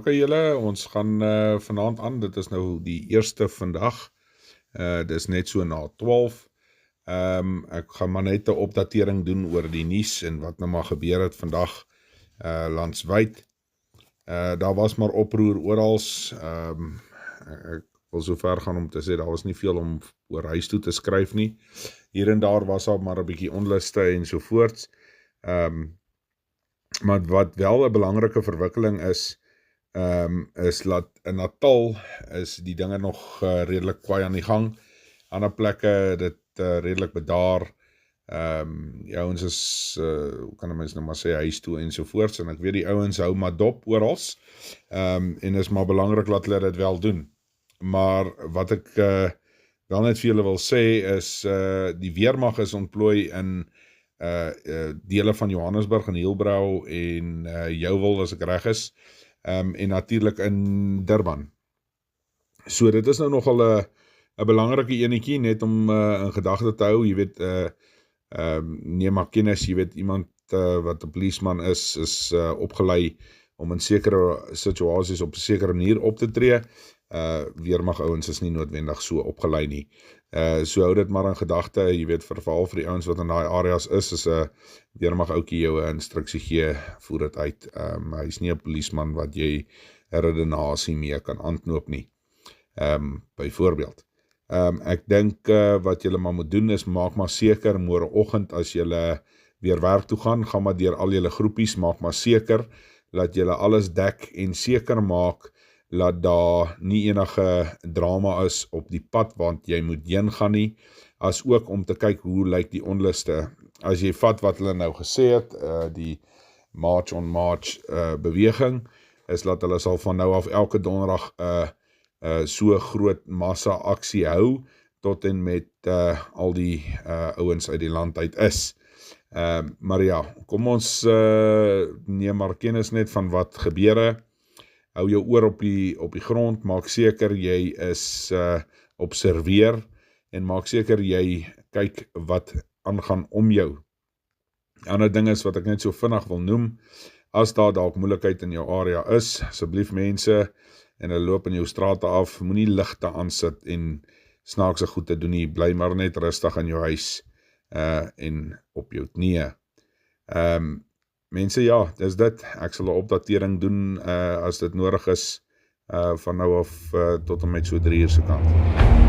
dankie julle, ons gaan vanaand aan, dit is nou die eerste vandag, dit is net so na 12, ek gaan maar net 'n opdatering doen oor die nuus en wat nou maar gebeur het vandag landwyd. Daar was maar oproer orals, ek wil so ver gaan om te sê, daar was nie veel om oor huis toe te skryf nie, hier en daar was daar maar 'n bietjie onluste en sovoorts, maar wat wel 'n belangrike verwikkeling is dat in Natal is die dinge nog redelik kwaai aan die gang, ander plekke dit redelik bedaar, die ouens is, hoe kan 'n mens nou maar sê, huis toe en sovoorts, en ek weet die ouens hou maar dop orals, en is maar belangrik dat hulle dit wel doen, maar wat ek wel net vir julle wil sê is, die weermag is ontplooi in dele van Johannesburg en Hillbrow en Jouwel as ek reg is, en natuurlik in Durban. So dit is nou nogal 'n belangrike enetjie, net om in gedagte te hou, jy weet, neem maar kennis, jy weet, iemand wat 'n polisieman is opgelei om in sekere situasies op 'n sekere manier op te tree, weermag ouens is nie noodwendig so opgelei nie. So hou dit maar in gedagte, jy weet, veral vir die ouens wat in daai areas is 'n weermag ouetjie jou 'n instruksie gee, voer dit uit. Hy is nie 'n polisieman wat jy 'n redenasie mee kan aanknoop nie. Byvoorbeeld. Ek dink wat julle maar moet doen is, maak maar seker, môreoggend as julle weer werk toe gaan maar deur al julle groepies, maak maar seker, dat julle alles dek en seker maak, dat daar nie enige drama is op die pad, want jy moet heen gaan nie, as ook om te kyk hoe lyk die onluste. As jy vat wat hulle nou gesê het, die March on March beweging, is dat hulle sal van nou af elke donderdag so groot massa aksie hou, tot en met al die ouens uit die land uit is. Maar ja, kom ons neem maar kennis net van wat gebeure, hou jou oor op die grond, maak seker jy is observeer, en maak seker jy kyk wat aangaan om jou. Ander ding is wat ek net so vinnig wil noem, as daar dalk moeilikheid in jou area is, asseblief mense, en hulle loop in jou strate af, moenie ligte aansit en snaakse goed te doen nie, bly maar net rustig in jou huis, en op jou knieë. Mense, ja, dis dit, ek sal 'n opdatering doen, as dit nodig is, van nou af tot en met so 3 uur se kant.